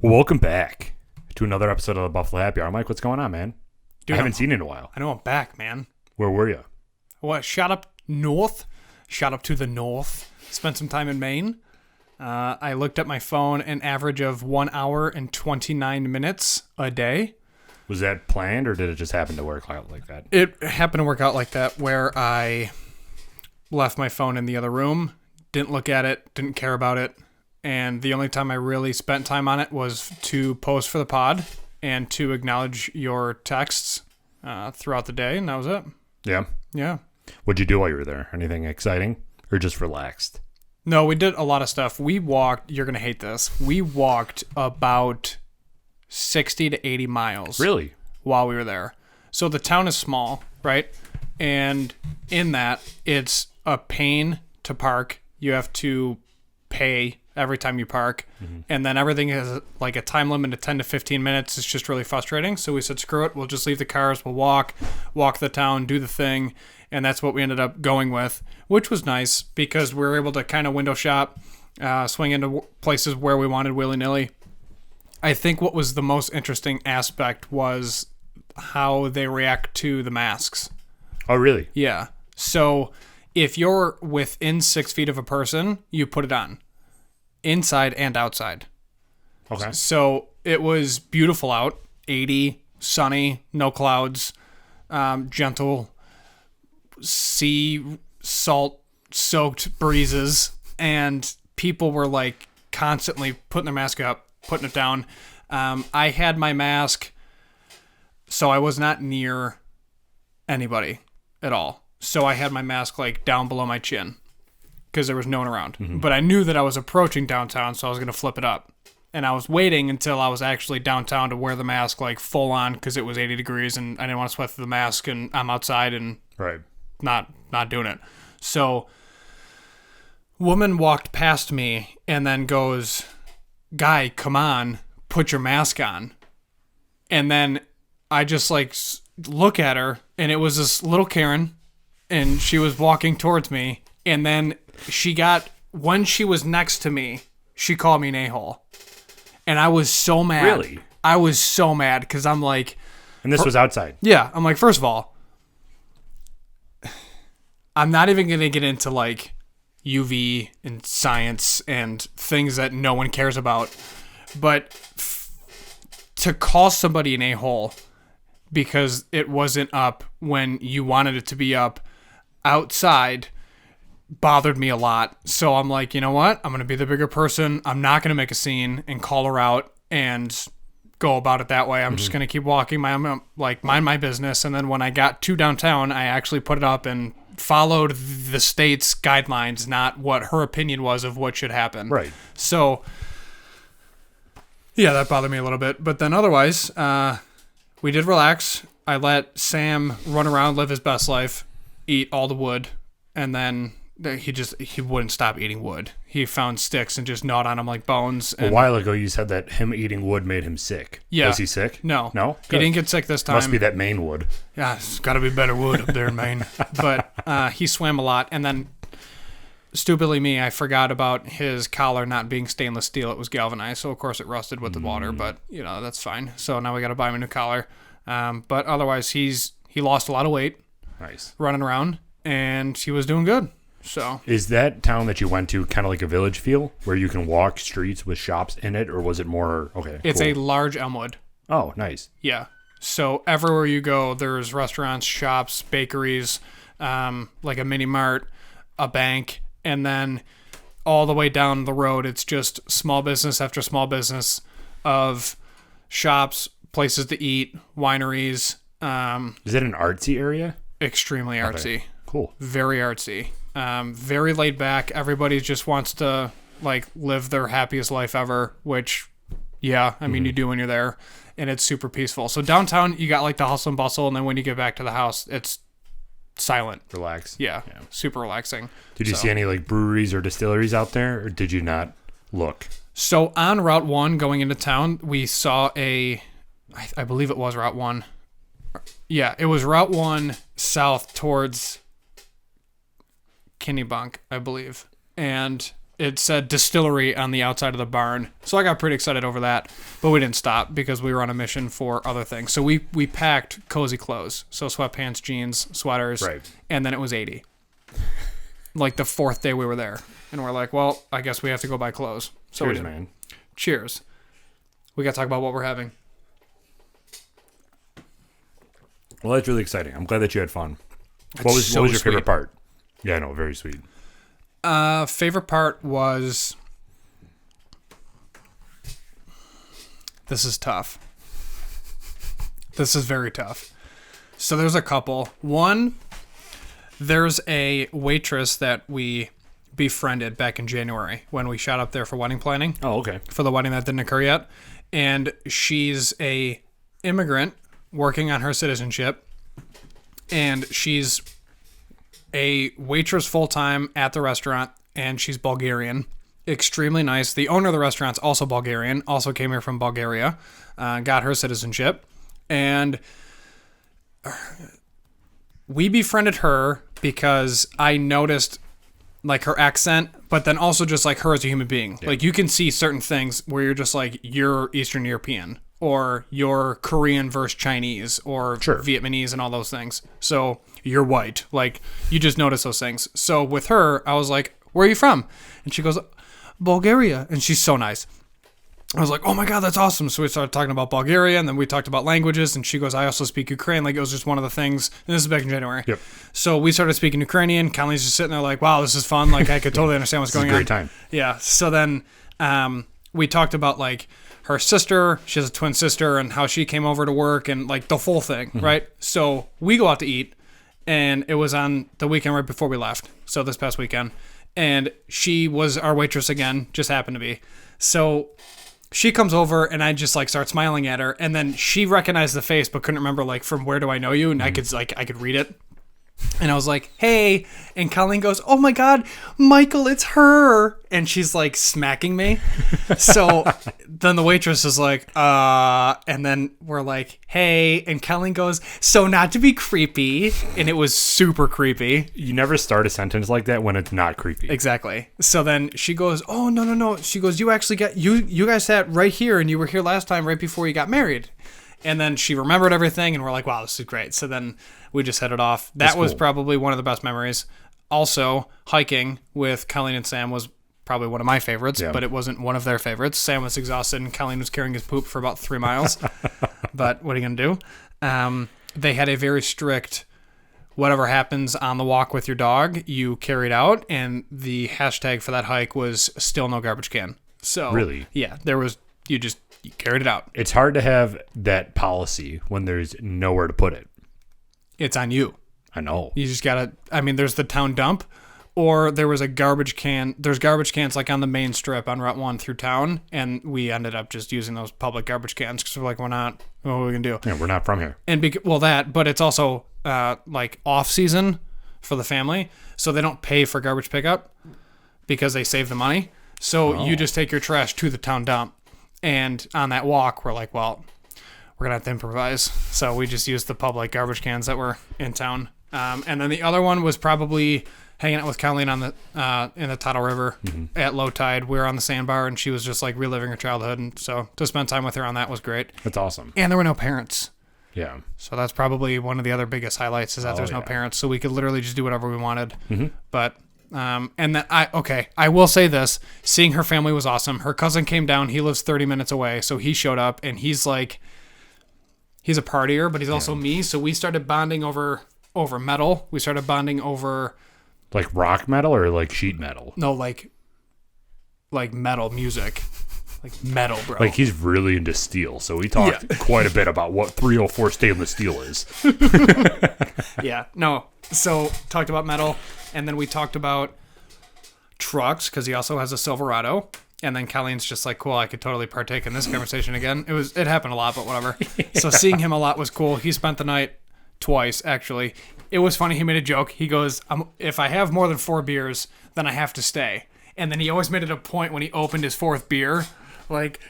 Well, welcome back to another episode of the Buffalo Happy Hour. Mike, what's going on, man? Dude, I haven't seen you in a while. I know I'm back, man. Where were you? What? Shot up north. Shot up to the north. Spent some time in Maine. I looked at my phone, an average of 1 hour and 29 minutes a day. Was that planned, or did it just happen to work out like that? It happened to work out like that, where I left my phone in the other room, didn't look at it, didn't care about it, and the only time I really spent time on it was to post for the pod and to acknowledge your texts throughout the day, and that was it. Yeah? Yeah. What'd you do while you were there? Anything exciting, or just relaxed? No, we did a lot of stuff. We walked, you're going to hate this, we walked about 60 to 80 miles. Really? While we were there. So the town is small, right? And in that, it's a pain to park. You have to pay every time you park. Mm-hmm. And then everything is like a time limit of 10 to 15 minutes. It's just really frustrating. So we said, screw it. We'll just leave the cars. We'll walk the town, do the thing. And that's what we ended up going with, which was nice because we were able to kind of window shop, swing into places where we wanted willy-nilly. I think what was the most interesting aspect was how they react to the masks. Oh, really? Yeah. So if you're within 6 feet of a person, you put it on. Inside and outside. Okay. So it was beautiful out. 80, sunny, no clouds, gentle sea salt soaked breezes, and people were like constantly putting their mask up, putting it down. I had my mask, so I was not near anybody at all. So I had my mask like down below my chin because there was no one around. Mm-hmm. But I knew that I was approaching downtown, so I was going to flip it up. And I was waiting until I was actually downtown to wear the mask like full on because it was 80 degrees and I didn't want to sweat through the mask, and I'm outside and right. not doing it. So woman walked past me and then goes, "Guy, come on, put your mask on." And then I just like look at her, and it was this little Karen, and she was walking towards me, and then when she was next to me, she called me an a-hole. And I was so mad. Really? I was so mad because I'm like... And this was outside? Yeah. I'm like, first of all, I'm not even going to get into like UV and science and things that no one cares about. But to call somebody an a-hole because it wasn't up when you wanted it to be up outside bothered me a lot. So I'm like, you know what? I'm going to be the bigger person. I'm not going to make a scene and call her out and go about it that way. I'm just going to keep walking mind my business. And then when I got to downtown, I actually put it up and followed the state's guidelines, not what her opinion was of what should happen. Right. So yeah, that bothered me a little bit. But then otherwise, we did relax. I let Sam run around, live his best life, eat all the wood, and then he wouldn't stop eating wood. He found sticks and just gnawed on them like bones. And a while ago, you said that him eating wood made him sick. Yeah. Was he sick? No. No? He didn't get sick this time. Must be that Maine wood. Yeah, it's got to be better wood up there in Maine. But he swam a lot. And then, stupidly me, I forgot about his collar not being stainless steel. It was galvanized. So, of course, it rusted with the water. But, that's fine. So, now we got to buy him a new collar. But otherwise, he lost a lot of weight. Nice. Running around. And he was doing good. So is that town that you went to kind of like a village feel where you can walk streets with shops in it, or was it more okay? It's cool. A large Elmwood. Oh, nice. Yeah. So everywhere you go, there's restaurants, shops, bakeries, like a mini mart, a bank, and then all the way down the road, it's just small business after small business of shops, places to eat, wineries. Is it an artsy area? Extremely artsy. Okay. Cool. Very artsy. Very laid back. Everybody just wants to like live their happiest life ever, which, yeah, I mean, you do when you're there, and it's super peaceful. So downtown, you got like the hustle and bustle, and then when you get back to the house, it's silent. Relax. Yeah. Super relaxing. Did you see any like breweries or distilleries out there, or did you not look? So on Route 1 going into town, we saw I believe it was Route 1. Yeah, it was Route 1 south towards Kennebunk, I believe. And it said distillery on the outside of the barn. So I got pretty excited over that, but we didn't stop because we were on a mission for other things. So we packed cozy clothes. So sweatpants, jeans, sweaters, Right. and then it was 80. Like the fourth day we were there. And we're like, well, I guess we have to go buy clothes. So Cheers, we did. man. Cheers. We got to talk about what we're having. Well, that's really exciting. I'm glad that you had fun. What was so your sweet. favorite part? Yeah, no, very sweet. Favorite part was... This is tough. This is very tough. So there's a couple. One, there's a waitress that we befriended back in January when we shot up there for wedding planning. Oh, okay. For the wedding that didn't occur yet. And she's a immigrant working on her citizenship. And she's a waitress full-time at the restaurant, and she's Bulgarian. Extremely nice. The owner of the restaurant's also Bulgarian, also came here from Bulgaria, got her citizenship. And we befriended her because I noticed like her accent, but then also just like her as a human being. Yeah. Like you can see certain things where you're just like, you're Eastern European or you're Korean versus Chinese or sure. Vietnamese and all those things. So you're white. Like you just notice those things. So with her, I was like, where are you from? And she goes, Bulgaria. And she's so nice. I was like, oh my God, that's awesome. So we started talking about Bulgaria, and then we talked about languages, and she goes, I also speak Ukrainian. Like, it was just one of the things, and this is back in January. Yep. So we started speaking Ukrainian. Colleen's just sitting there like, wow, this is fun. Like, I could totally understand what's going on. It's a great time. Yeah. So then we talked about, like, her sister. She has a twin sister, and how she came over to work, and, like, the full thing, right? So we go out to eat, and it was on the weekend right before we left. So this past weekend. And she was our waitress again, just happened to be. So she comes over, and I just like start smiling at her, and then she recognized the face but couldn't remember like from where do I know you, and I could read it. And I was like, hey, and Colleen goes, oh my God, Michael, it's her. And she's like smacking me. So then the waitress is like, and then we're like, hey, and Colleen goes, so not to be creepy. And it was super creepy. You never start a sentence like that when it's not creepy. Exactly. So then she goes, oh, no. She goes, you actually got, you guys sat right here, and you were here last time right before you got married. And then she remembered everything, and we're like, wow, this is great. So then we just headed off. That was probably one of the best memories. Also, hiking with Colleen and Sam was probably one of my favorites, but it wasn't one of their favorites. Sam was exhausted, and Colleen was carrying his poop for about 3 miles. But what are you going to do? They had a very strict, whatever happens on the walk with your dog, you carry it out, and the hashtag for that hike was still no garbage can. So really? Yeah, there was, you carried it out. It's hard to have that policy when there's nowhere to put it. It's on you. I know. You just gotta, there's the town dump, or there was a garbage can. There's garbage cans like on the main strip on Route 1 through town, and we ended up just using those public garbage cans because we're like, what are we gonna do? Yeah, we're not from here. And but it's also like off season for the family, so they don't pay for garbage pickup because they save the money. So you just take your trash to the town dump. And on that walk, we're like, well, we're going to have to improvise. So we just used the public garbage cans that were in town. And then the other one was probably hanging out with Colleen on the in the Tidal River at low tide. We were on the sandbar, and she was just like reliving her childhood. And so to spend time with her on that was great. That's awesome. And there were no parents. Yeah. So that's probably one of the other biggest highlights is that there's no parents. So we could literally just do whatever we wanted. But... and then I will say this, seeing her family was awesome. Her cousin came down. He lives 30 minutes away. So he showed up, and he's a partier, but he's also me. So we started bonding over metal. We started bonding over like rock metal or like sheet metal. No, like metal music, like metal, bro. Like he's really into steel. So we talked quite a bit about what 304 stainless steel is. Yeah, no. So talked about metal. And then we talked about trucks because he also has a Silverado. And then Colleen's just like, cool, I could totally partake in this conversation again. It happened a lot, but whatever. So seeing him a lot was cool. He spent the night twice, actually. It was funny. He made a joke. He goes, if I have more than 4 beers, then I have to stay. And then he always made it a point when he opened his 4th beer, like,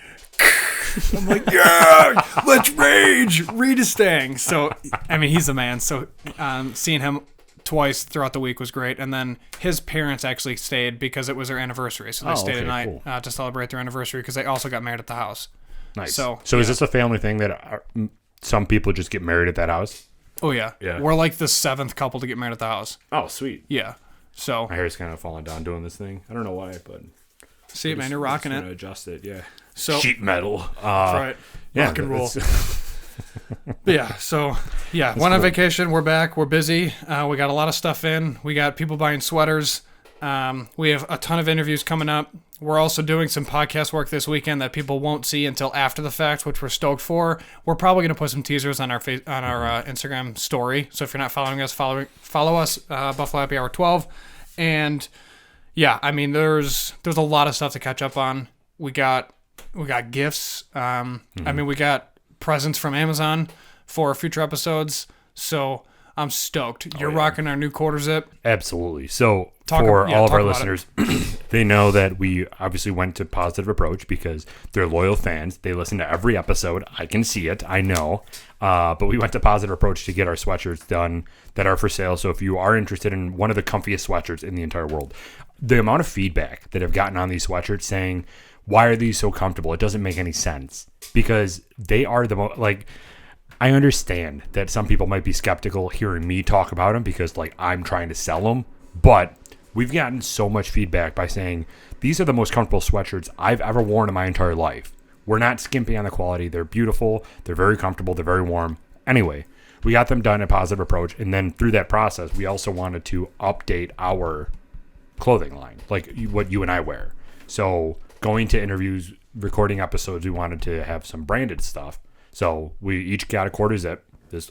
I'm like, yeah, let's rage. Reed is staying. So, he's the man. So seeing him twice throughout the week was great. And then his parents actually stayed because it was their anniversary. So they stayed a night to celebrate their anniversary because they also got married at the house. Nice. So is this a family thing that some people just get married at that house? Oh, yeah. We're like the 7th couple to get married at the house. Oh, sweet. Yeah. So my hair's kind of falling down doing this thing. I don't know why, but... See it, man. You're rocking it. Adjust it, yeah. So sheet metal. That's right. Yeah, rock and roll. Yeah, so, went on vacation. We're back. We're busy. We got a lot of stuff in. We got people buying sweaters. We have a ton of interviews coming up. We're also doing some podcast work this weekend that people won't see until after the fact, which we're stoked for. We're probably going to put some teasers on our Instagram story. So if you're not following us, follow us, Buffalo Happy Hour 12. And yeah, I mean, there's a lot of stuff to catch up on. We got gifts. I mean, we got presents from Amazon for future episodes. So I'm stoked. You're rocking our new quarter zip. Absolutely. So for all of our listeners, they know that we obviously went to Positive Approach because they're loyal fans. They listen to every episode. I can see it. I know. But we went to Positive Approach to get our sweatshirts done that are for sale. So if you are interested in one of the comfiest sweatshirts in the entire world, the amount of feedback that I've gotten on these sweatshirts saying, why are these so comfortable? It doesn't make any sense because they are the most like... I understand that some people might be skeptical hearing me talk about them because like I'm trying to sell them, but we've gotten so much feedback by saying these are the most comfortable sweatshirts I've ever worn in my entire life. We're not skimping on the quality. They're beautiful. They're very comfortable. They're very warm. Anyway, we got them done at Positive Approach. And then through that process, we also wanted to update our clothing line, like what you and I wear. So going to interviews, recording episodes, we wanted to have some branded stuff. So we each got a quarter zip, this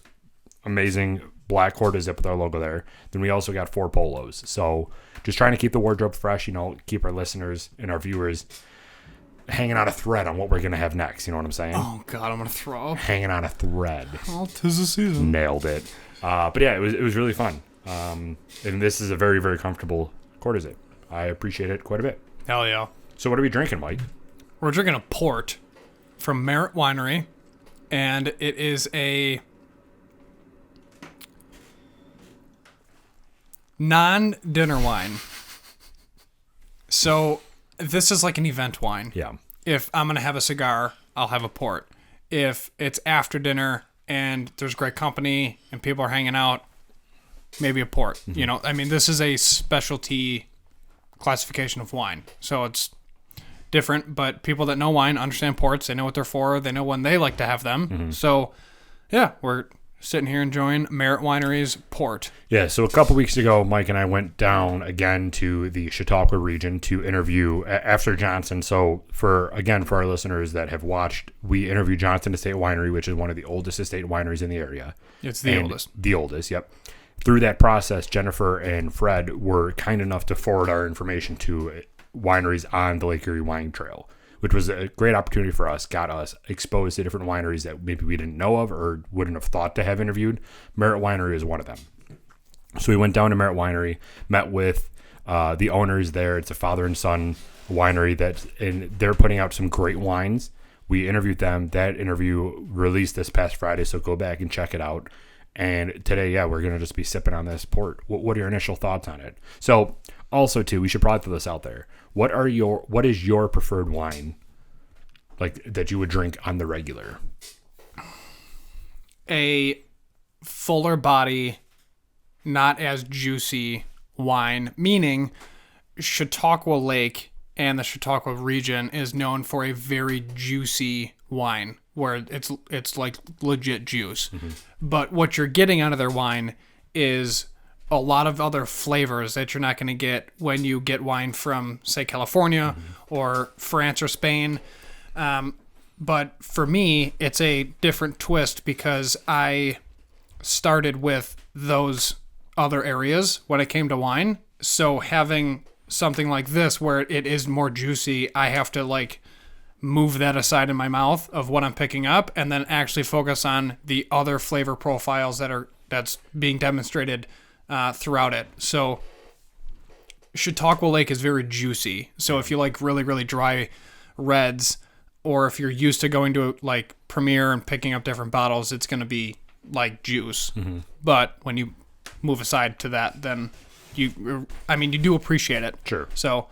amazing black quarter zip with our logo there. Then we also got 4 polos. So just trying to keep the wardrobe fresh, keep our listeners and our viewers hanging on a thread on what we're going to have next. You know what I'm saying? Oh, God, I'm going to throw up. Hanging on a thread. Oh, 'tis the season. Nailed it. But yeah, it was really fun. And this is a very, very comfortable quarter zip. I appreciate it quite a bit. Hell yeah. So what are we drinking, Mike? We're drinking a port from Merit Winery. And it is a non-dinner wine. So this is like an event wine. Yeah. If I'm going to have a cigar, I'll have a port. If it's after dinner and there's great company and people are hanging out, maybe a port. Mm-hmm. This is a specialty classification of wine. So it's different, but people that know wine understand ports. They know what they're for. They know when they like to have them. Mm-hmm. So, yeah, we're sitting here enjoying Merit Winery's port. Yeah, so a couple weeks ago, Mike and I went down again to the Chautauqua region to interview after Johnson. So, for our listeners that have watched, we interviewed Johnson Estate Winery, which is one of the oldest estate wineries in the area. It's the oldest. The oldest, yep. Through that process, Jennifer and Fred were kind enough to forward our information to wineries on the Lake Erie Wine Trail, which was a great opportunity for us, got us exposed to different wineries that maybe we didn't know of or wouldn't have thought to have interviewed. Merit Winery is one of them. So we went down to Merit Winery, met with the owners there. It's a father and son winery and they're putting out some great wines. We interviewed them. That interview released this past Friday, so go back and check it out. And today, we're going to just be sipping on this port. What are your initial thoughts on it? So also, too, we should probably throw this out there. What is your preferred wine, like that you would drink on the regular? A fuller body, not as juicy wine, meaning Chautauqua Lake and the Chautauqua region is known for a very juicy wine where it's like legit juice. Mm-hmm. But what you're getting out of their wine is a lot of other flavors that you're not going to get when you get wine from, say, California or France or Spain. But for me, it's a different twist because I started with those other areas when it came to wine. So having something like this where it is more juicy, I have to move that aside in my mouth of what I'm picking up and then actually focus on the other flavor profiles that's being demonstrated throughout it. So Chautauqua Lake is very juicy. So if you like really, really dry reds, or if you're used to going to Premier and picking up different bottles, it's going to be like juice. Mm-hmm. But when you move aside to that, then you do appreciate it. Sure. So,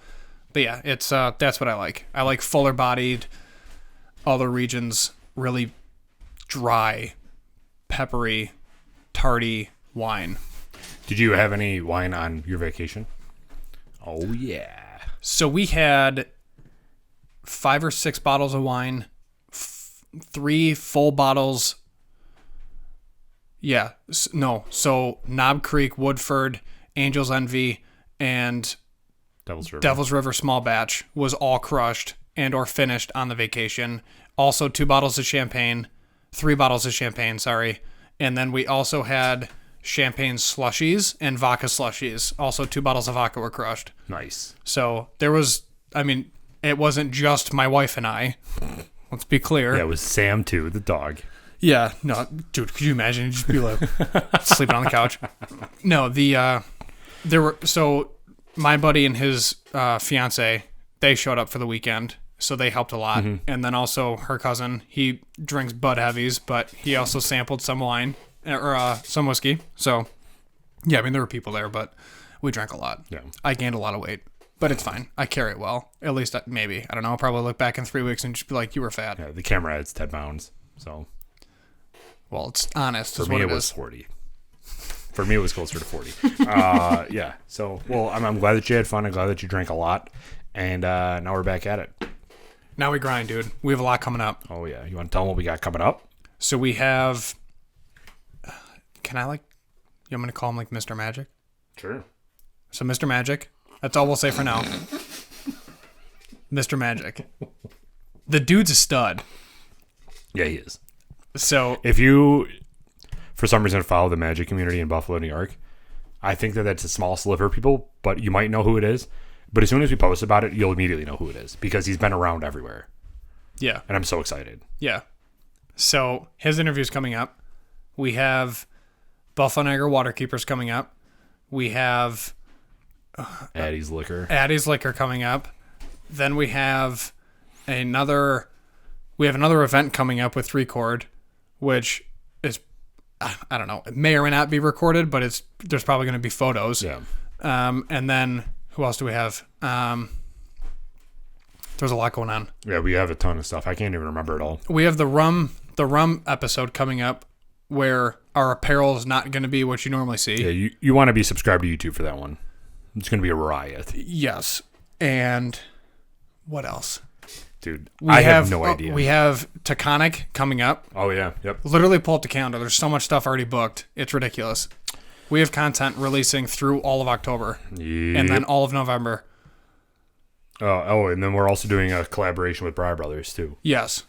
but yeah, it's that's what I like. I like fuller bodied, other regions, really dry, peppery, tarty wine. Did you have any wine on your vacation? Oh, yeah. So we had 5 or 6 bottles of wine, 3 full bottles. Yeah. No. So Knob Creek, Woodford, Angel's Envy, and Devil's River small batch was all crushed and or finished on the vacation. Also 2 bottles of champagne, 3 bottles of champagne, sorry. And then we also had champagne slushies and vodka slushies. Also 2 bottles of vodka were crushed. Nice. So there was, it wasn't just my wife and I. Let's be clear. Yeah, it was Sam too, the dog. Yeah, no, dude, could you imagine? You'd just be like sleeping on the couch. No, so my buddy and his fiance, they showed up for the weekend, so they helped a lot. Mm-hmm. And then also her cousin, he drinks Bud Heavies, but he also sampled some wine or some whiskey. So yeah, there were people there, but we drank a lot. Yeah, I gained a lot of weight. But it's fine. I carry it well. At least maybe. I don't know. I'll probably look back in 3 weeks and just be like, you were fat. Yeah, the camera adds 10 pounds. So, well, it's honest. For me, it was 40. For me, it was closer to 40. Yeah. So, well, I'm glad that you had fun. I'm glad that you drank a lot. And now we're back at it. Now we grind, dude. We have a lot coming up. Oh, yeah. You want to tell them what we got coming up? So we have... you want me to call him Mr. Magic? Sure. So Mr. Magic... That's all we'll say for now. Mr. Magic. The dude's a stud. Yeah, he is. So if you, for some reason, follow the Magic community in Buffalo, New York, I think that's a small sliver of people, but you might know who it is. But as soon as we post about it, you'll immediately know who it is because he's been around everywhere. Yeah. And I'm so excited. Yeah. So his interview's coming up. We have Buffalo Niagara Waterkeepers coming up. We have... Addie's Liquor coming up. Then we have another event coming up with Record, which is, I don't know, it may or may not be recorded, but there's probably going to be photos. Yeah. And then who else do we have? There's a lot going on. Yeah, we have a ton of stuff. I can't even remember it all. We have the rum episode coming up where our apparel is not going to be what you normally see. Yeah, you want to be subscribed to YouTube for that one. It's going to be a riot. Yes. And what else? Dude, I have no idea. We have Taconic coming up. Oh, yeah. Yep. Literally pull up the calendar. There's so much stuff already booked. It's ridiculous. We have content releasing through all of October. Yep. And then all of November. Oh, and then we're also doing a collaboration with Breyer Brothers, too. Yes.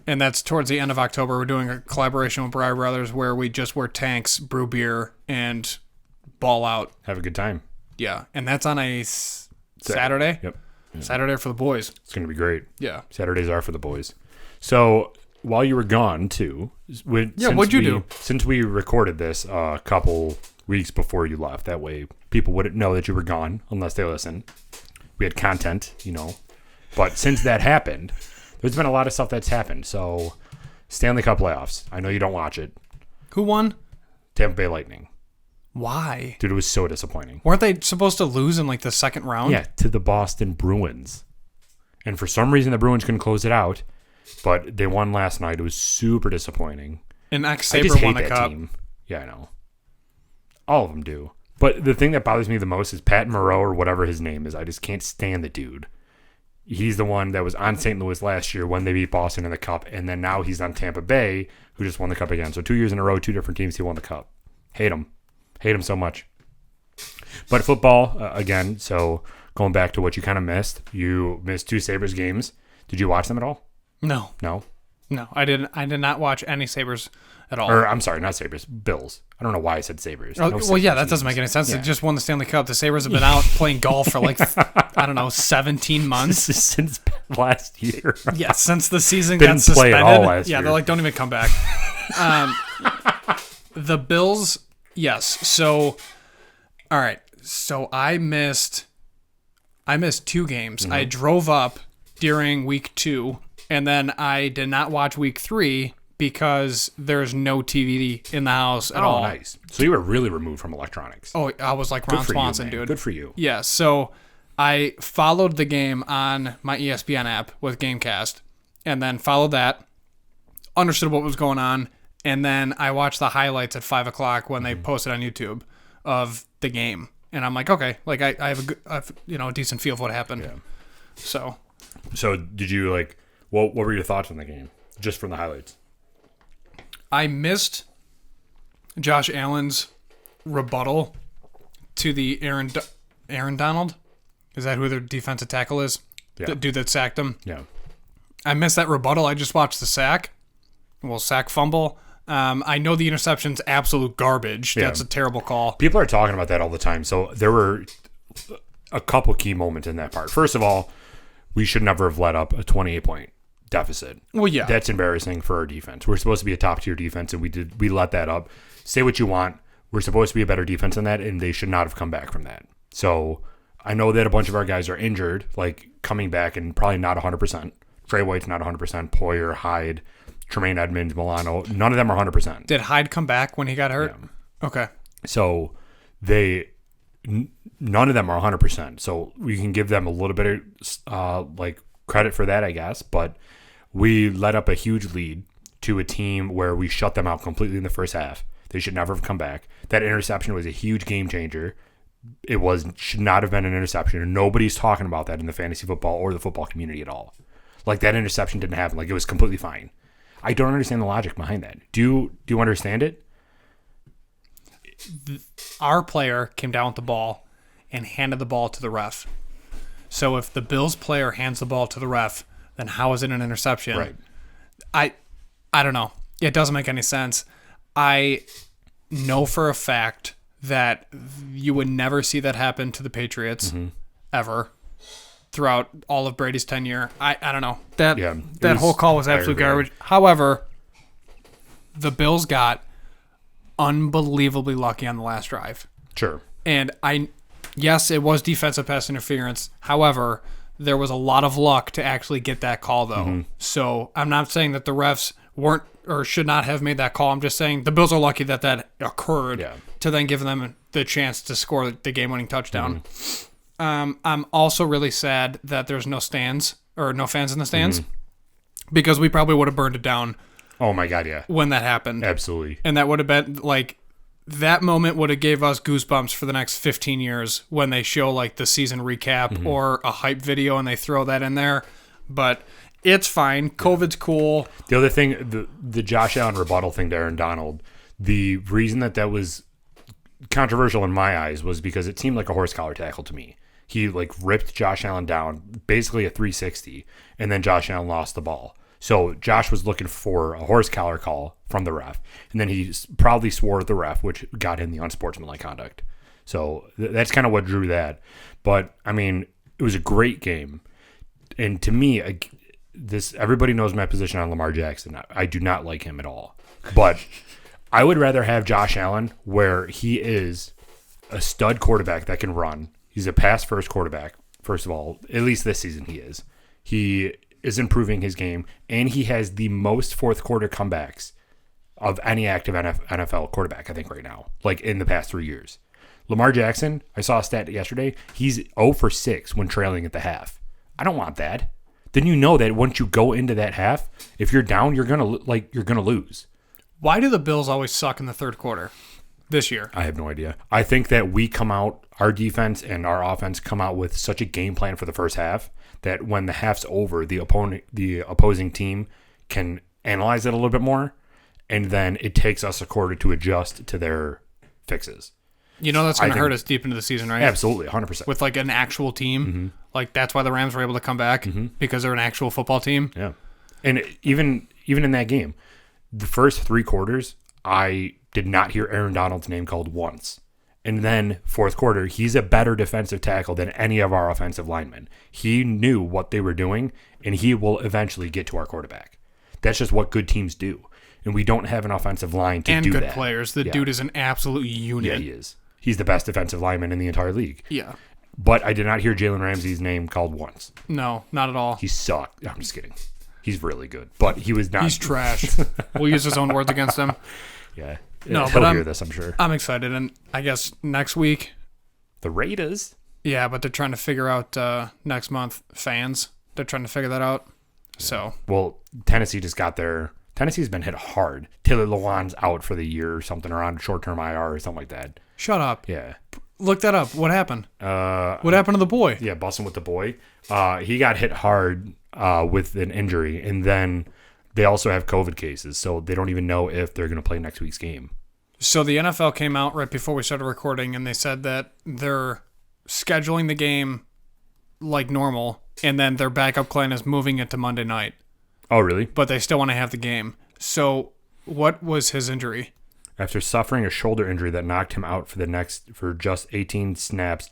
And that's towards the end of October. We're doing a collaboration with Breyer Brothers where we just wear tanks, brew beer, and ball out. Have a good time. Yeah, and that's on a Saturday. Yep. Yeah. Saturday for the boys. It's going to be great. Yeah. Saturdays are for the boys. So while you were gone, too. What'd you do? Since we recorded this a couple weeks before you left, that way people wouldn't know that you were gone unless they listen. We had content, But since that happened, there's been a lot of stuff that's happened. So Stanley Cup Layoffs. I know you don't watch it. Who won? Tampa Bay Lightning. Why? Dude, it was so disappointing. Weren't they supposed to lose in the second round? Yeah, to the Boston Bruins. And for some reason, the Bruins couldn't close it out. But they won last night. It was super disappointing. And ex-Sabre won a cup. Team. Yeah, I know. All of them do. But the thing that bothers me the most is Pat Moreau or whatever his name is. I just can't stand the dude. He's the one that was on St. Louis last year when they beat Boston in the cup. And then now he's on Tampa Bay, who just won the cup again. So 2 years in a row, 2 different teams, he won the cup. Hate him. Hate him so much. But football, again, so going back to what you kind of missed, you missed 2 Sabres games. Did you watch them at all? No. No? No, I didn't. I did not watch any Sabres at all. Or, I'm sorry, not Sabres, Bills. I don't know why I said Sabres. Oh, well, yeah, that doesn't make any sense. Yeah. They just won the Stanley Cup. The Sabres have been out playing golf for 17 months. Since last year. Yeah, since the season got suspended. Didn't play at all last year. They're don't even come back. The Bills, yes. So, all right. So I missed 2 games. Mm-hmm. I drove up during week 2, and then I did not watch week 3 because there's no TV in the house at all. Oh, nice. So you were really removed from electronics. Oh, I was like Ron Swanson, dude. Good for you. Yeah, so I followed the game on my ESPN app with Gamecast, and then followed that, understood what was going on, and then I watched the highlights at 5 o'clock when they posted on YouTube of the game. And I'm like, okay, like I have a decent feel of what happened. Yeah. So did you like, what were your thoughts on the game, just from the highlights? I missed Josh Allen's rebuttal to the Aaron Donald. Is that who their defensive tackle is? Yeah. The dude that sacked him? Yeah. I missed that rebuttal. I just watched the sack. Well, sack fumble. I know the interception's absolute garbage. Yeah. That's a terrible call. People are talking about that all the time. So there were a couple key moments in that part. First of all, we should never have let up a 28-point deficit. Well, yeah. That's embarrassing for our defense. We're supposed to be a top-tier defense, and we let that up. Say what you want. We're supposed to be a better defense than that, and they should not have come back from that. So I know that a bunch of our guys are injured, like coming back and probably not 100%. Trey White's not 100%. Poyer, Hyde, Tremaine Edmonds, Milano, none of them are 100%. Did Hyde come back when he got hurt? Yeah. Okay. So none of them are 100%. So we can give them a little bit of like credit for that, I guess. But we let up a huge lead to a team where we shut them out completely in the first half. They should never have come back. That interception was a huge game changer. Should not have been an interception, and nobody's talking about that in the fantasy football or the football community at all. Like, that interception didn't happen. Like, it was completely fine. I don't understand the logic behind that. Do you understand it? Our player came down with the ball and handed the ball to the ref. So if the Bills player hands the ball to the ref, then how is it an interception? Right. I don't know. It doesn't make any sense. I know for a fact that you would never see that happen to the Patriots ever throughout all of Brady's tenure. I don't know. That whole call was absolute garbage. However, the Bills got unbelievably lucky on the last drive. Sure. And yes, it was defensive pass interference. However, there was a lot of luck to actually get that call, though. So I'm not saying that the refs weren't or should not have made that call. I'm just saying the Bills are lucky that occurred to then give them the chance to score the game-winning touchdown. I'm also really sad that there's no fans in the stands because we probably would have burned it down. Oh my God, yeah. When that happened. Absolutely. And that would have been like, that moment would have gave us goosebumps for the next 15 years when they show like the season recap or a hype video and they throw that in there. But it's fine. COVID's cool. The other thing, the Josh Allen rebuttal thing to Aaron Donald, the reason that was controversial in my eyes was because it seemed like a horse collar tackle to me. He like ripped Josh Allen down, basically a 360, and then Josh Allen lost the ball. So Josh was looking for a horse collar call from the ref, and then he proudly swore at the ref, which got him the unsportsmanlike conduct. So that's kind of what drew that. But, I mean, it was a great game. And to me, everybody knows my position on Lamar Jackson. I do not like him at all. But I would rather have Josh Allen where he is a stud quarterback that can run. He's a pass-first quarterback, first of all. At least this season he is. He is improving his game, and he has the most fourth-quarter comebacks of any active NFL quarterback, I think, right now, like in the past 3 years. Lamar Jackson, I saw a stat yesterday, he's 0 for 6 when trailing at the half. I don't want that. Then you know that once you go into that half, if you're down, you're gonna lose. Why do the Bills always suck in the third quarter this year? I have no idea. I think that we come out, our defense and our offense come out with such a game plan for the first half that when the half's over, the opposing team can analyze it a little bit more, and then it takes us a quarter to adjust to their fixes. You know that's going to hurt us deep into the season, right? Absolutely, 100%. With like an actual team. Like that's why the Rams were able to come back because they're an actual football team. Yeah. And even in that game, the first 3 quarters, I did not hear Aaron Donald's name called once. And then fourth quarter, he's a better defensive tackle than any of our offensive linemen. He knew what they were doing, and he will eventually get to our quarterback. That's just what good teams do. And we don't have an offensive line to do that. And good players. The dude is an absolute unit. Yeah, he is. He's the best defensive lineman in the entire league. Yeah. But I did not hear Jalen Ramsey's name called once. No, not at all. He sucked. I'm just kidding. He's really good, but he was not. He's trash. We'll use his own words against him. Yeah. No, he'll but hear this, I'm sure. I'm excited, and I guess next week. The Raiders. Yeah, but they're trying to figure out next month fans. They're trying to figure that out. So. Well, Tennessee just got there. Tennessee's been hit hard. Taylor Lewan's out for the year or something, or on short-term IR or something like that. Shut up. Yeah. Look that up. What happened? What happened to the boy? Yeah, busting with the boy. He got hit hard with an injury, and then they also have COVID cases, so they don't even know if they're going to play next week's game. So the NFL came out right before we started recording, and they said that they're scheduling the game like normal, and then their backup plan is moving it to Monday night. Oh, really? But they still want to have the game. So what was his injury? After suffering a shoulder injury that knocked him out for just 18 snaps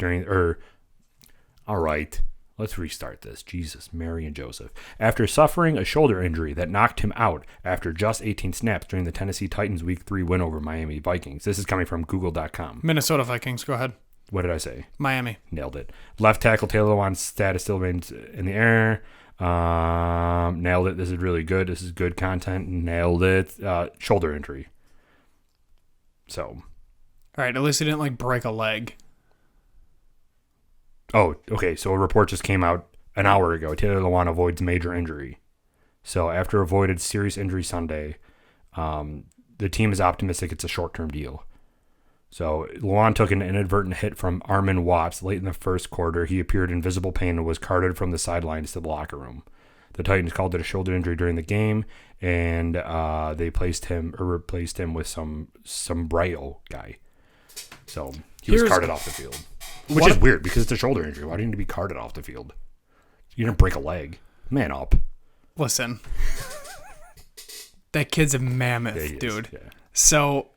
all right, let's restart this. Jesus, Mary and Joseph. After suffering a shoulder injury that knocked him out after just 18 snaps during the Tennessee Titans Week 3 win over Miami Vikings. This is coming from Google.com. Minnesota Vikings, go ahead. What did I say? Miami. Nailed it. Left tackle Taylor Lewan's status still remains in the air. Nailed it. This is really good. This is good content. Nailed it. Shoulder injury. So. All right. At least he didn't break a leg. Oh, okay. So a report just came out an hour ago. Taylor Lewan avoids major injury. So after avoided serious injury Sunday, the team is optimistic it's a short-term deal. So Lewan took an inadvertent hit from Armin Watts late in the first quarter. He appeared in visible pain and was carted from the sidelines to the locker room. The Titans called it a shoulder injury during the game, and they replaced him with some Braille guy. So he was carted off the field, which is weird because it's a shoulder injury. Why do you need to be carted off the field? You didn't break a leg. Man up. Listen, that kid's a mammoth, dude. Yeah. So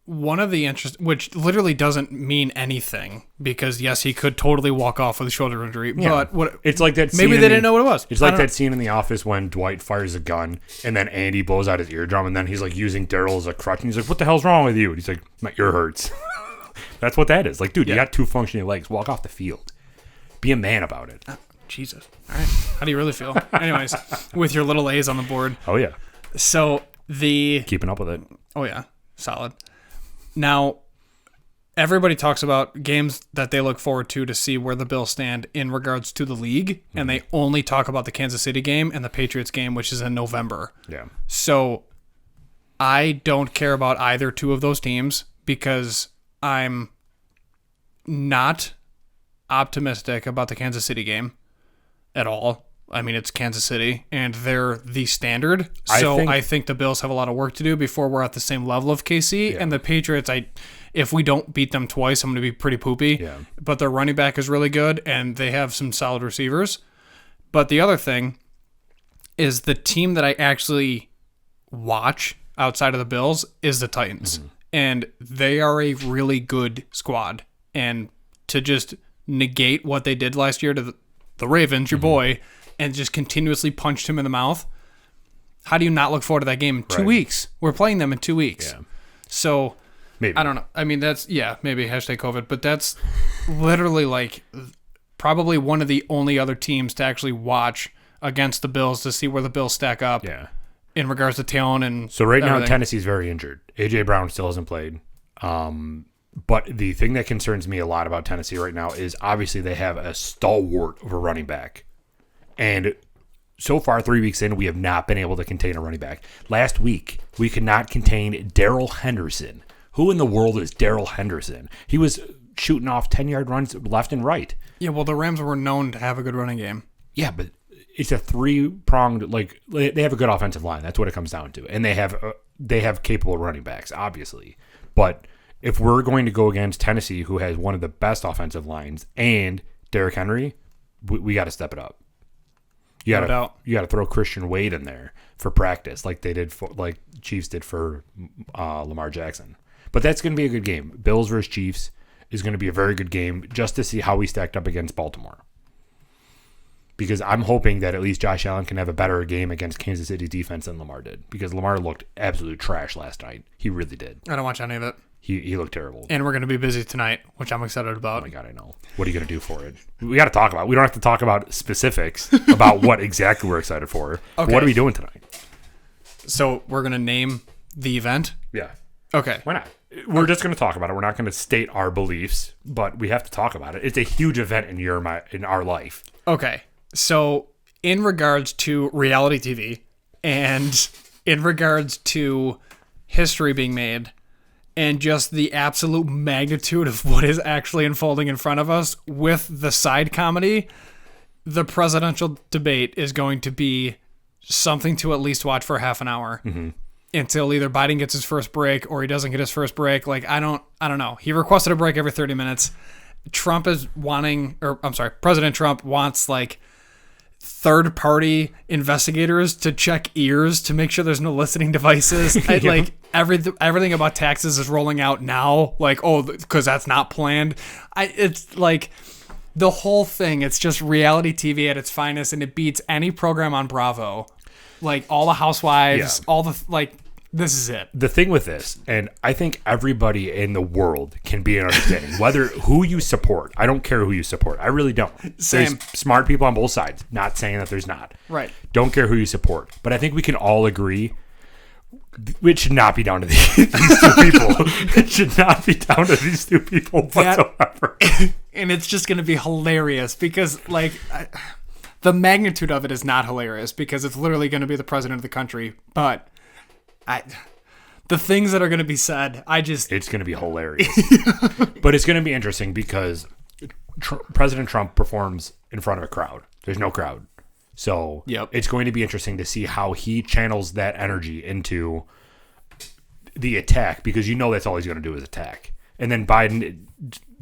one of the which literally doesn't mean anything because yes, he could totally walk off with a shoulder injury. Yeah. But it's like that. Maybe they didn't know what it was. It's like that scene in The Office when Dwight fires a gun and then Andy blows out his eardrum and then he's using Daryl as a crutch and he's like, "What the hell's wrong with you?" And he's like, "My ear hurts." That's what that is. Dude, you got two functioning legs. Walk off the field. Be a man about it. Oh, Jesus. All right. How do you really feel? Anyways, with your little A's on the board. Oh yeah. So keeping up with it. Oh yeah, solid. Now, everybody talks about games that they look forward to see where the Bills stand in regards to the league, and they only talk about the Kansas City game and the Patriots game, which is in November. Yeah. So, I don't care about either two of those teams because I'm not optimistic about the Kansas City game at all. I mean, it's Kansas City, and they're the standard. So I think the Bills have a lot of work to do before we're at the same level of KC. Yeah. And the Patriots, if we don't beat them twice, I'm going to be pretty poopy. Yeah. But their running back is really good, and they have some solid receivers. But the other thing is the team that I actually watch outside of the Bills is the Titans. Mm-hmm. And they are a really good squad. And to just negate what they did last year to the Ravens, your boy, and just continuously punched him in the mouth. How do you not look forward to that game in 2 weeks? We're playing them in 2 weeks. Yeah. So, maybe. I don't know. I mean, maybe hashtag COVID, but that's literally probably one of the only other teams to actually watch against the Bills to see where the Bills stack up in regards to talent and so right everything. Now Tennessee's very injured. A.J. Brown still hasn't played. But the thing that concerns me a lot about Tennessee right now is obviously they have a stalwart of a running back. And so far, 3 weeks in, we have not been able to contain a running back. Last week, we could not contain Darrell Henderson. Who in the world is Darrell Henderson? He was shooting off 10-yard runs left and right. Yeah, well, the Rams were known to have a good running game. Yeah, but it's a three-pronged, they have a good offensive line. That's what it comes down to. And they have capable running backs, obviously. But if we're going to go against Tennessee, who has one of the best offensive lines, and Derrick Henry, we got to step it up. You got to throw Christian Wade in there for practice, like they did Chiefs did for Lamar Jackson. But that's going to be a good game. Bills versus Chiefs is going to be a very good game just to see how we stacked up against Baltimore. Because I'm hoping that at least Josh Allen can have a better game against Kansas City's defense than Lamar did. Because Lamar looked absolute trash last night. He really did. I don't watch any of it. He looked terrible. And we're going to be busy tonight, which I'm excited Oh about. my God, I know. What are you going to do for it? We got to talk about it. We don't have to talk about specifics about what exactly we're excited for. Okay. What are we doing tonight? So we're going to name the event? Yeah. Okay. Why not? We're just going to talk about it. We're not going to state our beliefs, but we have to talk about it. It's a huge event in our life. Okay. So in regards to reality TV and in regards to history being made, and just the absolute magnitude of what is actually unfolding in front of us with the side comedy, the presidential debate is going to be something to at least watch for half an hour until either Biden gets his first break or he doesn't get his first break. Like, I don't know. He requested a break every 30 minutes. President Trump wants like third-party investigators to check ears to make sure there's no listening devices. Like everything about taxes is rolling out now. Like, oh, because that's not planned. It's like the whole thing. It's just reality TV at its finest, and it beats any program on Bravo. Like all the Housewives, all the like. This is it. The thing with this, and I think everybody in the world can be an understanding, whether who you support. I don't care who you support. I really don't. Same. There's smart people on both sides. Not saying that there's not. Right. Don't care who you support. But I think we can all agree it should not be down to these two people. It should not be down to these two people whatsoever. And it's just going to be hilarious because, like, the magnitude of it is not hilarious because it's literally going to be the president of the country. But the things that are going to be said, it's going to be hilarious. But it's going to be interesting because President Trump performs in front of a crowd. There's no crowd. So It's going to be interesting to see how he channels that energy into the attack, because that's all he's going to do is attack. And then Biden,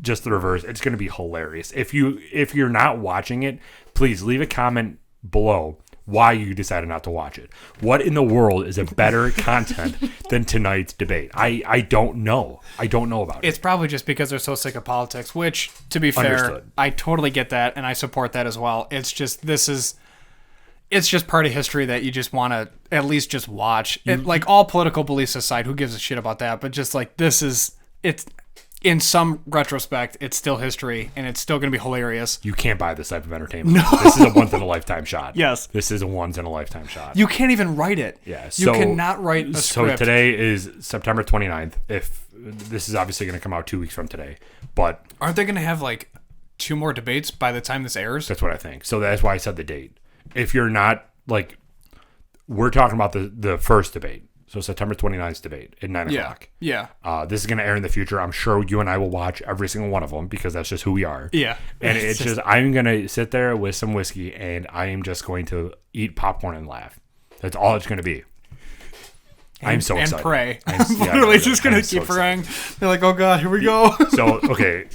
just the reverse. It's going to be hilarious. If you're not watching it, please leave a comment below why you decided not to watch it. What in the world is a better content than tonight's debate? I don't know. I don't know about it. It's probably just because they're so sick of politics, which, to be fair, Understood. I totally get that, and I support that as well. It's just it's just part of history that you just want to at least just watch. Like, all political beliefs aside, who gives a shit about that? But just like, it's in some retrospect, it's still history, and it's still going to be hilarious. You can't buy this type of entertainment. No. This is a once-in-a-lifetime shot. Yes. This is a once-in-a-lifetime shot. You can't even write it. Yeah. You cannot write a script. So today is September 29th. If this is obviously going to come out 2 weeks from today. But aren't they going to have, like, 2 more debates by the time this airs? That's what I think. So that's why I said the date. If you're not, like, we're talking about the first debate. So September 29th debate at 9 o'clock. Yeah. This is going to air in the future. I'm sure you and I will watch every single one of them because that's just who we are. Yeah. And it's just I'm going to sit there with some whiskey and I am just going to eat popcorn and laugh. That's all it's going to be. I'm so excited. And pray. I'm literally just going to keep praying. They're like, oh, God, here we go. So, okay.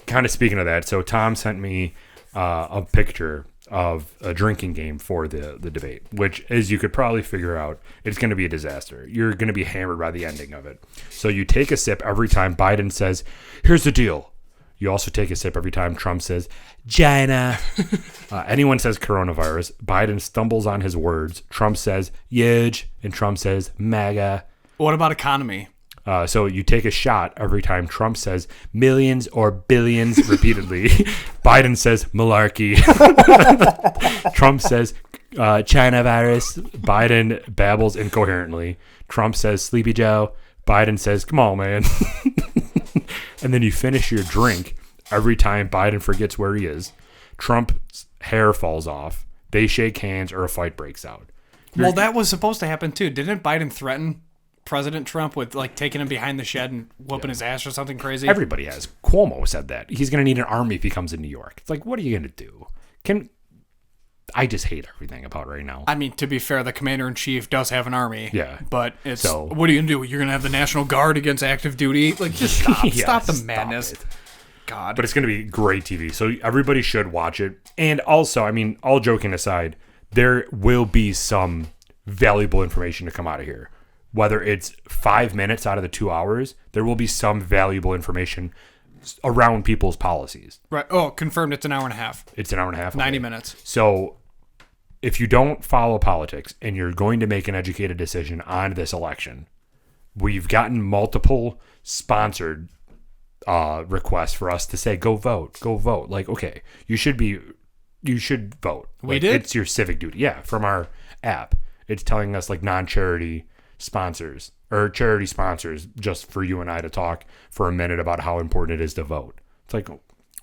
Kind of speaking of that. So Tom sent me a picture of a drinking game for the debate, which, as you could probably figure out, it's going to be a disaster. You're going to be hammered by the ending of it. So you take a sip every time Biden says, here's the deal. You also take a sip every time Trump says, China. Anyone says coronavirus, Biden stumbles on his words. Trump says, huge, and Trump says, MAGA. What about economy? So you take a shot every time Trump says millions or billions repeatedly. Biden says malarkey. Trump says China virus. Biden babbles incoherently. Trump says Sleepy Joe. Biden says, come on, man. And then you finish your drink every time Biden forgets where he is. Trump's hair falls off. They shake hands or a fight breaks out. Well, that was supposed to happen too. Didn't Biden threaten President Trump with, like, taking him behind the shed and whooping his ass or something crazy? Everybody has. Cuomo said that. He's going to need an army if he comes in New York. It's like, what are you going to do? I just hate everything about right now. I mean, to be fair, the commander-in-chief does have an army. Yeah. But what are you going to do? You're going to have the National Guard against active duty? Like, just stop. Stop the madness. God. But it's going to be great TV. So everybody should watch it. And also, I mean, all joking aside, there will be some valuable information to come out of here. Whether it's 5 minutes out of the 2 hours, there will be some valuable information around people's policies. Right. Oh, confirmed it's an hour and a half. It's an hour and a half. 90 minutes. So if you don't follow politics and you're going to make an educated decision on this election, we've gotten multiple sponsored requests for us to say, go vote. Like, okay, you should vote. We like, did? It's your civic duty. Yeah, from our app. It's telling us like non-charity sponsors or charity sponsors just for you and I to talk for a minute about how important it is to vote. It's like,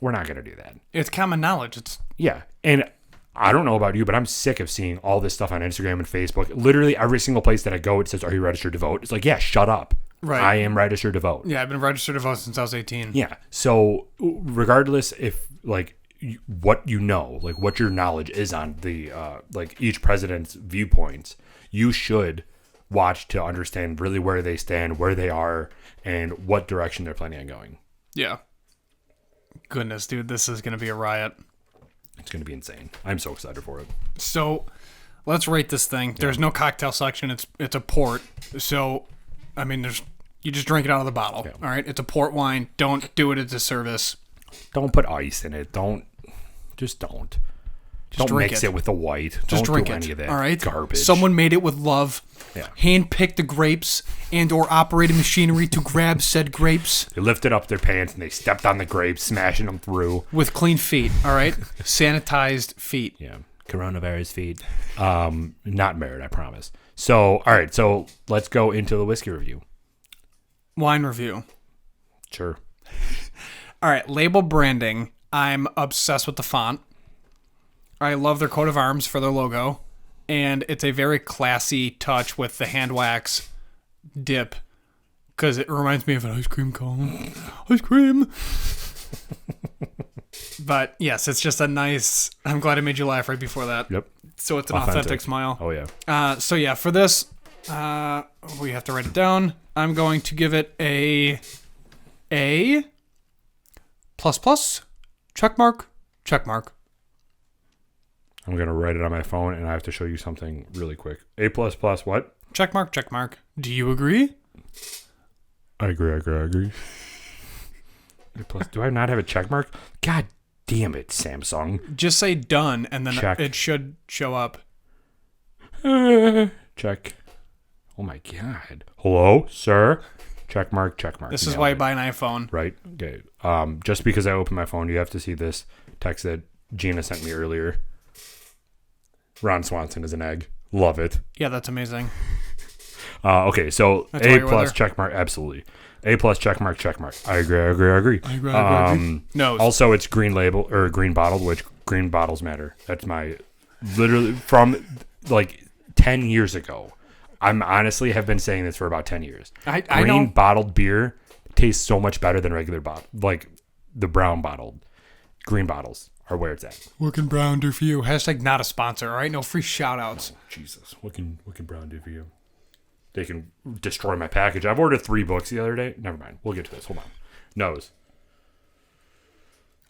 we're not going to do that. It's common knowledge. Yeah. And I don't know about you, but I'm sick of seeing all this stuff on Instagram and Facebook. Literally every single place that I go, it says, are you registered to vote? It's like, yeah, shut up. Right. I am registered to vote. Yeah, I've been registered to vote since I was 18. Yeah. So regardless if like what you know, like what your knowledge is on the like each president's viewpoints, you should watch to understand really where they stand, where they are, and what direction they're planning on going. Yeah. Goodness, dude, this is going to be a riot. It's going to be insane. I'm so excited for it. So let's rate this thing. There's no cocktail section. It's a port. So, I mean, you just drink it out of the bottle. Yeah. All right. It's a port wine. Don't do it as a service. Don't put ice in it. Don't. Don't drink mix it. it with the white. Just Don't drink do it. any of that All right. garbage. Someone made it with love. Yeah. Hand-picked the grapes and/or operated machinery to grab said grapes They lifted up their pants and they stepped on the grapes, smashing them through. with clean feet. All right. Sanitized feet. Yeah. Coronavirus feed. Not married, I promise. So, all right. So let's go into the whiskey review. Wine review. Sure. All right, label branding. I'm obsessed with the font. I love their coat of arms for their logo. And it's a very classy touch with the hand wax dip. Because it reminds me of an ice cream cone. Ice cream! But yes, it's just a nice... I'm glad I made you laugh right before that. Yep. So it's an authentic smile. Oh, yeah. So yeah, for this, we have to write it down. I'm going to give it a plus, check mark. I'm going to write it on my phone, and I have to show you something really quick. A++ what? Check mark. Do you agree? I agree. A plus. Do I not have a check mark? God damn it, Samsung. Just say done, and then Check. it should show up. Check. Oh my God. Hello, sir? Check mark. This is why you buy an iPhone. Right? Okay. Just because I opened my phone, you have to see this text that Gina sent me earlier. Ron Swanson is an egg. Love it. Yeah, that's amazing. Okay, so That's why A you're plus there. check mark. Absolutely. A plus check mark. I agree. No. Also, it's green label or green bottle, which green bottles matter. That's my literally from like 10 years ago. I'm honestly have been saying this for about 10 years. I Green know. bottled beer tastes so much better than regular bottle, like the brown bottled. Green bottles are where it's at. What can Brown do for you? Hashtag not a sponsor, all right? No free shout-outs. Jesus, what can Brown do for you? They can destroy my package. I've ordered 3 books the other day. Never mind. We'll get to this. Hold on. Nose.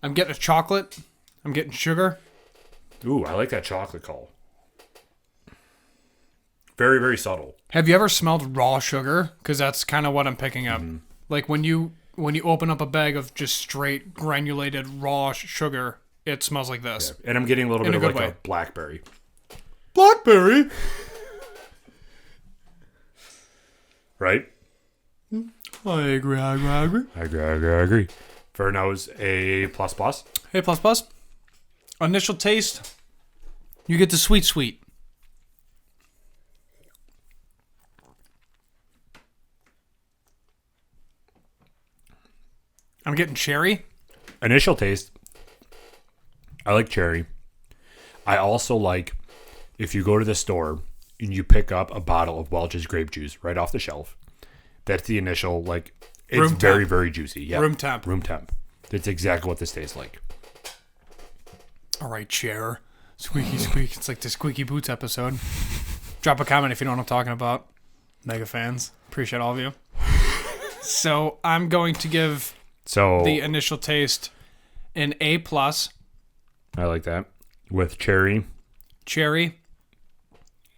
I'm getting a chocolate. I'm getting sugar. Ooh, I like that chocolate call. Very, very subtle. Have you ever smelled raw sugar? Because that's kind of what I'm picking up. Mm-hmm. Like when you open up a bag of just straight granulated raw sugar, it smells like this. Yeah. And I'm getting a little In bit a of good like way. a blackberry. Blackberry? Right? I agree. For nose, A plus plus. Hey, plus. Initial taste, you get the sweet. I'm getting cherry. Initial taste, I like cherry. I also like if you go to the store and you pick up a bottle of Welch's grape juice right off the shelf. That's the initial, like, it's Room very, temp. very juicy. Yeah. Room temp. That's exactly what this tastes like. All right, chair. Squeaky squeak. It's like the Squeaky Boots episode. Drop a comment if you know what I'm talking about. Mega fans. Appreciate all of you. So I'm going to give the initial taste an A+. I like that. With cherry. Cherry.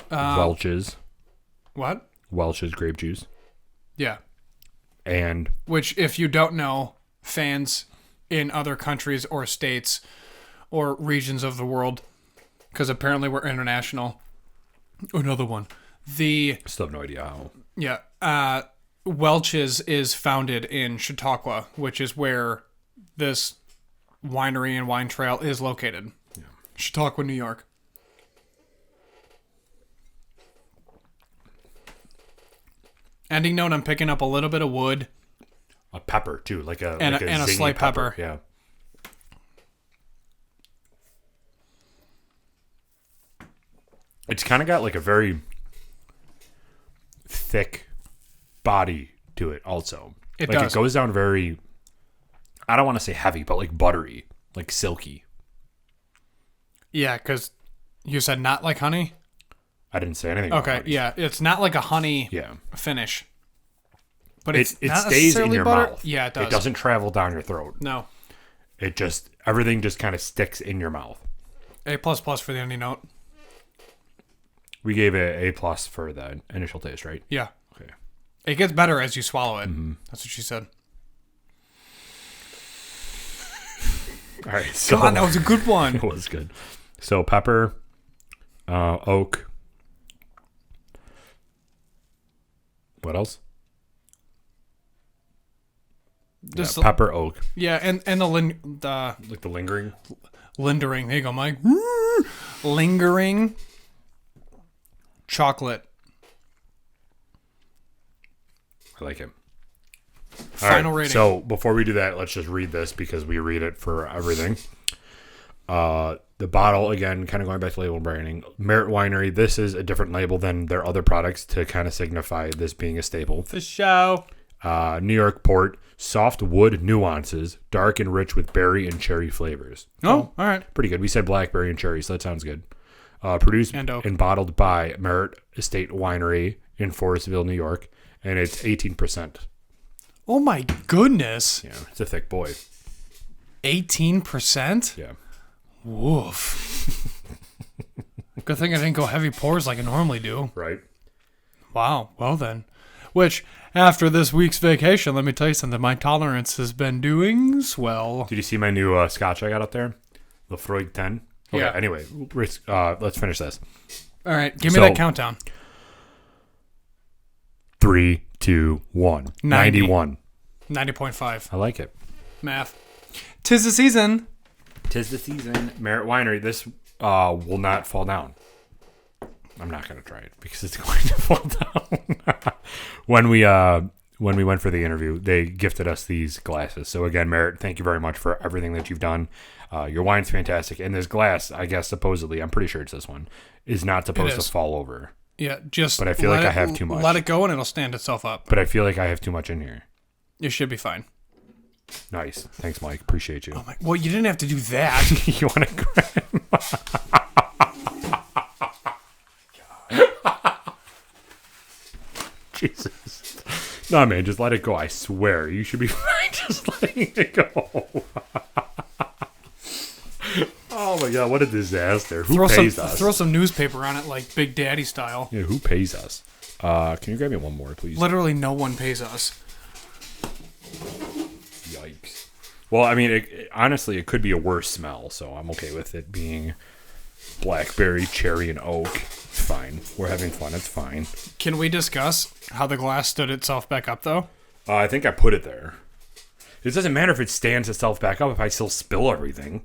Welch's. What? Welch's grape juice. Yeah. And Which, if you don't know, fans in other countries or states or regions of the world, because apparently we're international. Another one. still have no idea how. Yeah. Welch's is founded in Chautauqua, which is where this winery and wine trail is located. Yeah. Chautauqua, New York. Ending note, I'm picking up a little bit of wood. A pepper, too. Like a slight pepper. Yeah. It's kind of got like a very thick body to it also. It does. It goes down very, I don't want to say heavy, but like buttery, like silky. Yeah, because you said not like honey? I didn't say anything Okay, about honey. yeah. It's not like a honey finish. But it stays in your mouth. Yeah, it does. It doesn't travel down your throat. No. Everything just kind of sticks in your mouth. A++ for the ending note. We gave it A+ for the initial taste, right? Yeah. Okay. It gets better as you swallow it. Mm-hmm. That's what she said. All right. So, God, that was a good one. It was good. So pepper, oak. What else? Pepper, oak. Yeah, and the like the lingering. Lingering. There you go, Mike. Lingering chocolate. I like it. Final rating. So before we do that, let's just read this because we read it for everything. The bottle, again, kind of going back to label branding. Merit Winery, this is a different label than their other products to kind of signify this being a staple. For show. New York port, soft wood nuances, dark and rich with berry and cherry flavors. Oh, all right. Pretty good. We said blackberry and cherry, so that sounds good. Produced and bottled by Merit Estate Winery in Forestville, New York, and it's 18%. Oh my goodness. Yeah, it's a thick boy. 18%? Yeah. Woof. Good thing I didn't go heavy pours like I normally do. Right. Wow. Well then. Which, after this week's vacation, let me tell you something. My tolerance has been doing swell. Did you see my new scotch I got up there? Lefroy 10? Okay, yeah. Anyway, let's finish this. All right. Give me that countdown. 3, 2, 1. 91. 90.5. I like it. Math. 'Tis the season. 'Tis the season. Merit Winery. This will not fall down. I'm not going to try it because it's going to fall down. When we went for the interview, they gifted us these glasses. So again, Merit, thank you very much for everything that you've done. Your wine's fantastic. And this glass, I guess supposedly, I'm pretty sure it's this one, is not supposed to fall over. Yeah, but I feel like I have too much. Let it go and it'll stand itself up. But I feel like I have too much in here. It should be fine. Nice. Thanks, Mike. Appreciate you. Oh my, well, you didn't have to do that. You want to grab? Jesus. No, man, just let it go. I swear. You should be fine just letting it go. Oh, my God. What a disaster. Who pays us? Throw some newspaper on it like Big Daddy style. Yeah, who pays us? Can you grab me one more, please? Literally no one pays us. Yikes. Well, I mean, honestly, it could be a worse smell, so I'm okay with it being blackberry, cherry, and oak. It's fine. We're having fun. It's fine. Can we discuss how the glass stood itself back up, though? I think I put it there. It doesn't matter if it stands itself back up if I still spill everything.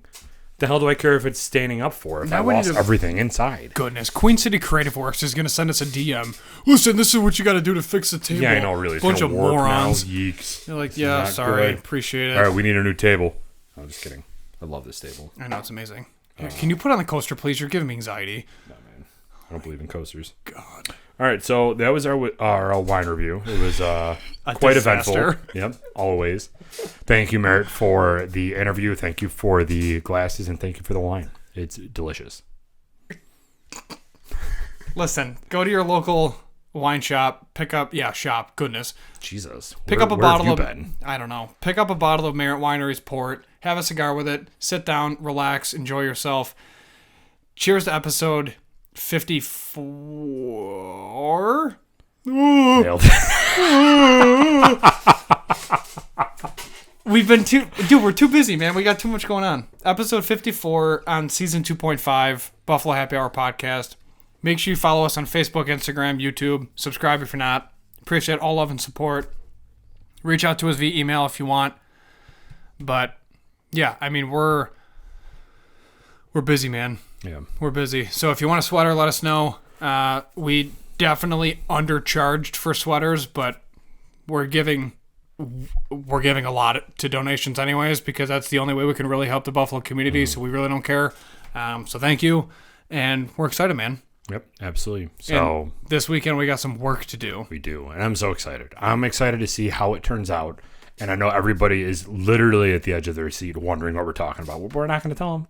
The hell do I care if it's standing up for if I lost everything inside? Goodness. Queen City Creative Works is going to send us a DM. Listen, this is what you got to do to fix the table. Yeah, I know, really. It's bunch of warp morons. Now. Yeeks. You're like, yeah, sorry. Good. Appreciate it. All right, we need a new table. I'm just kidding. I love this table. I know, it's amazing. Can you put on the coaster, please? You're giving me anxiety. No, man. I don't believe in coasters. God. All right, so that was our wine review. It was quite eventful. Yep, always. Thank you, Merritt, for the interview. Thank you for the glasses, and thank you for the wine. It's delicious. Listen, go to your local wine shop, pick up, shop, goodness. Jesus. Pick up a bottle of, I don't know, pick up a bottle of Merritt Winery's port, have a cigar with it, sit down, relax, enjoy yourself. Cheers to episode 54. Nailed it. We're too busy, man. We got too much going on. Episode 54 on season 2.5, Buffalo Happy Hour podcast. Make sure you follow us on Facebook, Instagram, YouTube. Subscribe if you're not. Appreciate all love and support. Reach out to us via email if you want. But yeah, I mean, we're busy, man. Yeah, we're busy. So if you want a sweater, let us know. We definitely undercharged for sweaters, but we're giving a lot to donations anyways, because that's the only way we can really help the Buffalo community. So we really don't care. So thank you, and we're excited, man. Yep, absolutely. So and this weekend we got some work to do. We do, and I'm so excited. I'm excited to see how it turns out, and I know everybody is literally at the edge of their seat wondering what we're talking about. We're not going to tell them.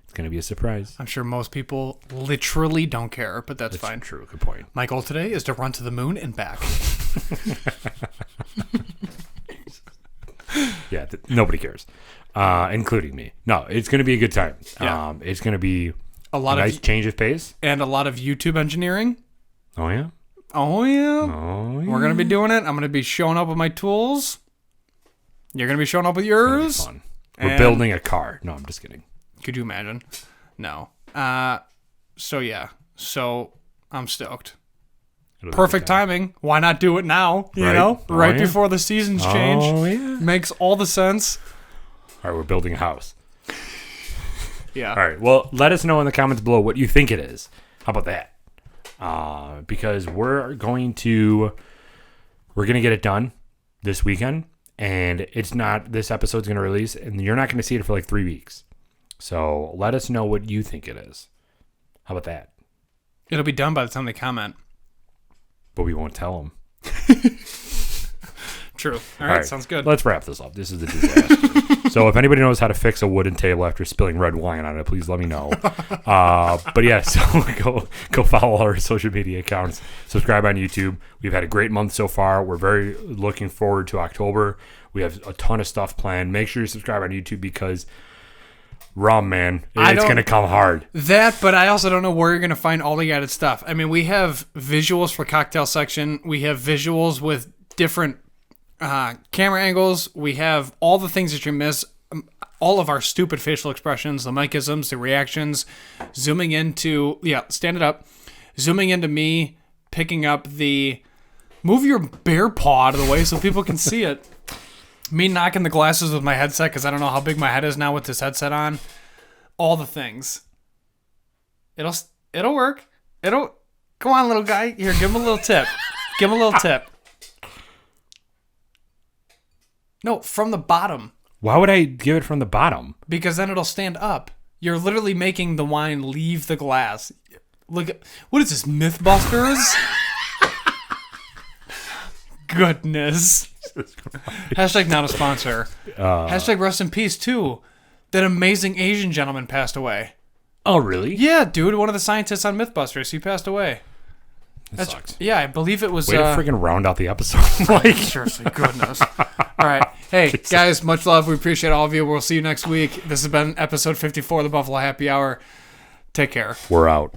It's going to be a surprise. I'm sure most people literally don't care, but that's fine. True. Good point. My goal today is to run to the moon and back. Yeah, nobody cares, including me. No, it's going to be a good time. Yeah. It's going to be a lot nice change of pace. And a lot of YouTube engineering. Oh, yeah? Oh, yeah. Oh, yeah. We're going to be doing it. I'm going to be showing up with my tools. You're going to be showing up with yours. It's gonna be fun. We're building a car. No, I'm just kidding. Could you imagine? No. So, yeah. So, I'm stoked. Perfect timing. Why not do it now? You know? Right before the seasons change. Oh, yeah. Makes all the sense. All right, we're building a house. Yeah. All right. Well, let us know in the comments below what you think it is. How about that? Because we're going to get it done this weekend, and this episode's going to release, and you're not going to see it for like 3 weeks. So let us know what you think it is. How about that? It'll be done by the time they comment. But we won't tell them. True. All right, sounds good. Let's wrap this up. This is a disaster. So if anybody knows how to fix a wooden table after spilling red wine on it, please let me know. But yeah, so go follow our social media accounts. Subscribe on YouTube. We've had a great month so far. We're very looking forward to October. We have a ton of stuff planned. Make sure you subscribe on YouTube because man, it's going to come hard. But I also don't know where you're going to find all the added stuff. I mean, we have visuals for cocktail section. We have visuals with different camera angles. We have all the things that you miss, all of our stupid facial expressions, the micisms, the reactions, zooming into me picking up move your bear paw out of the way so people can see it. Me knocking the glasses with my headset because I don't know how big my head is now with this headset on. All the things. It'll work. Come on, little guy. Here, give him a little tip. Give him a little tip. No, from the bottom. Why would I give it from the bottom? Because then it'll stand up. You're literally making the wine leave the glass. Look at, what is this, Mythbusters? Goodness. Hashtag not a sponsor. Hashtag rest in peace, too. That amazing Asian gentleman passed away. Oh, really? Yeah, dude. One of the scientists on Mythbusters. He passed away. That sucks. Yeah, I believe it was... Way to freaking round out the episode. Seriously, goodness. All right. Hey, guys, much love. We appreciate all of you. We'll see you next week. This has been episode 54 of the Buffalo Happy Hour. Take care. We're out.